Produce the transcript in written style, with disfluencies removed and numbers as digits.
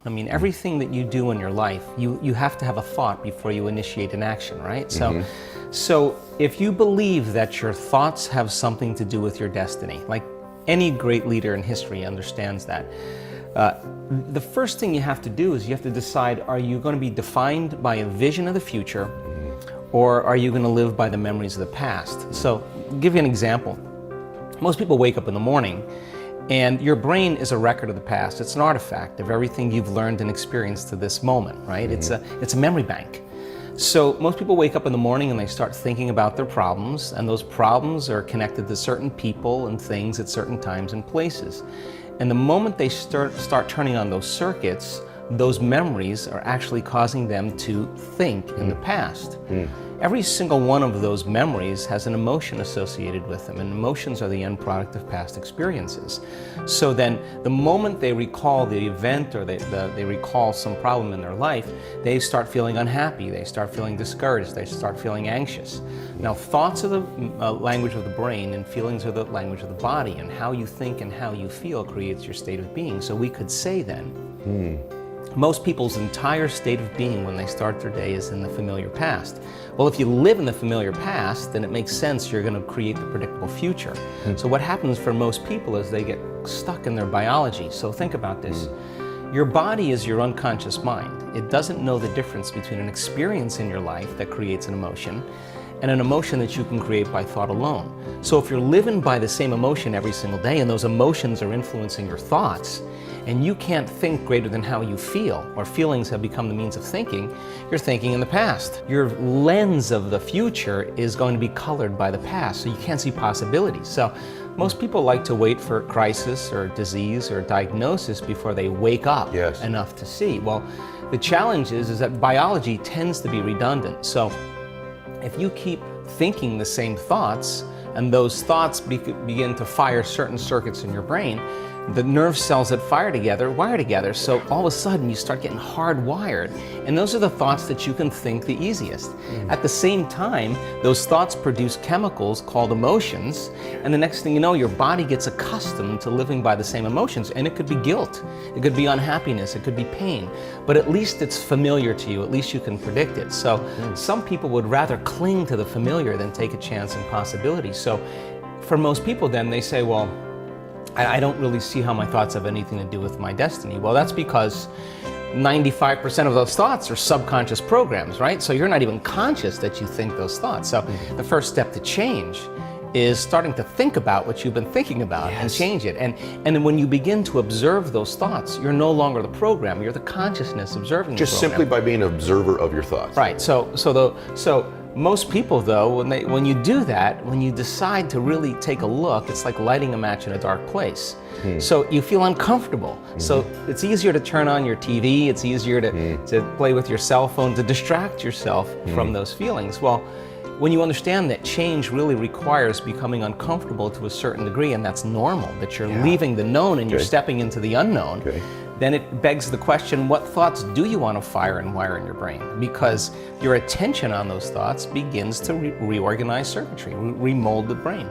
I mean, everything that you do in your life, you have to have a thought before you initiate an action, right? So if you believe that your thoughts have something to do with your destiny, like any great leader in history understands that, the first thing you have to do is you have to decide, are you going to be defined by a vision of the future, or are you going to live by the memories of the past? So I'll give you an example. Most people wake up in the morning and your brain is a record of the past. It's an artifact of everything you've learned and experienced to this moment, right? It's a memory bank. So most people wake up in the morning and they start thinking about their problems, and those problems are connected to certain people and things at certain times and places. And the moment they start turning on those circuits, those memories are actually causing them to think in the past. Every single one of those memories has an emotion associated with them, and emotions are the end product of past experiences. So then the moment they recall the event, or they recall some problem in their life, they start feeling unhappy, they start feeling discouraged, they start feeling anxious. Now, thoughts are the language of the brain, and feelings are the language of the body, and how you think and how you feel creates your state of being. So we could say then, most people's entire state of being when they start their day is in the familiar past. Well, if you live in the familiar past, then it makes sense you're going to create the predictable future. So what happens for most people is they get stuck in their biology. So think about this. Your body is your unconscious mind. It doesn't know the difference between an experience in your life that creates an emotion and an emotion that you can create by thought alone. So if you're living by the same emotion every single day, and those emotions are influencing your thoughts, and you can't think greater than how you feel, or feelings have become the means of thinking, you're thinking in the past. Your lens of the future is going to be colored by the past, so you can't see possibilities. So most people like to wait for crisis or disease or diagnosis before they wake up enough to see. Well, the challenge is that biology tends to be redundant. So if you keep thinking the same thoughts, and those thoughts begin to fire certain circuits in your brain, the nerve cells that wire together, so all of a sudden you start getting hardwired. And those are the thoughts that you can think the easiest. At the same time, those thoughts produce chemicals called emotions, and the next thing you know, your body gets accustomed to living by the same emotions. And it could be guilt, it could be unhappiness, it could be pain, but at least it's familiar to you, at least you can predict it. So some people would rather cling to the familiar than take a chance in possibilities. So for most people then, they say, well, I don't really see how my thoughts have anything to do with my destiny. Well, that's because 95% of those thoughts are subconscious programs, right? So you're not even conscious that you think those thoughts. So the first step to change is starting to think about what you've been thinking about and change it. And then when you begin to observe those thoughts, you're no longer the program, you're the consciousness observing the program. Just simply by being an observer of your thoughts. Right, so most people though, when you do that, when you decide to really take a look, it's like lighting a match in a dark place. So you feel uncomfortable. So it's easier to turn on your TV, it's easier to play with your cell phone, to distract yourself from those feelings. Well, when you understand that change really requires becoming uncomfortable to a certain degree, and that's normal, that you're leaving the known and you're stepping into the unknown, then it begs the question, what thoughts do you want to fire and wire in your brain? Because your attention on those thoughts begins to reorganize circuitry, remold the brain.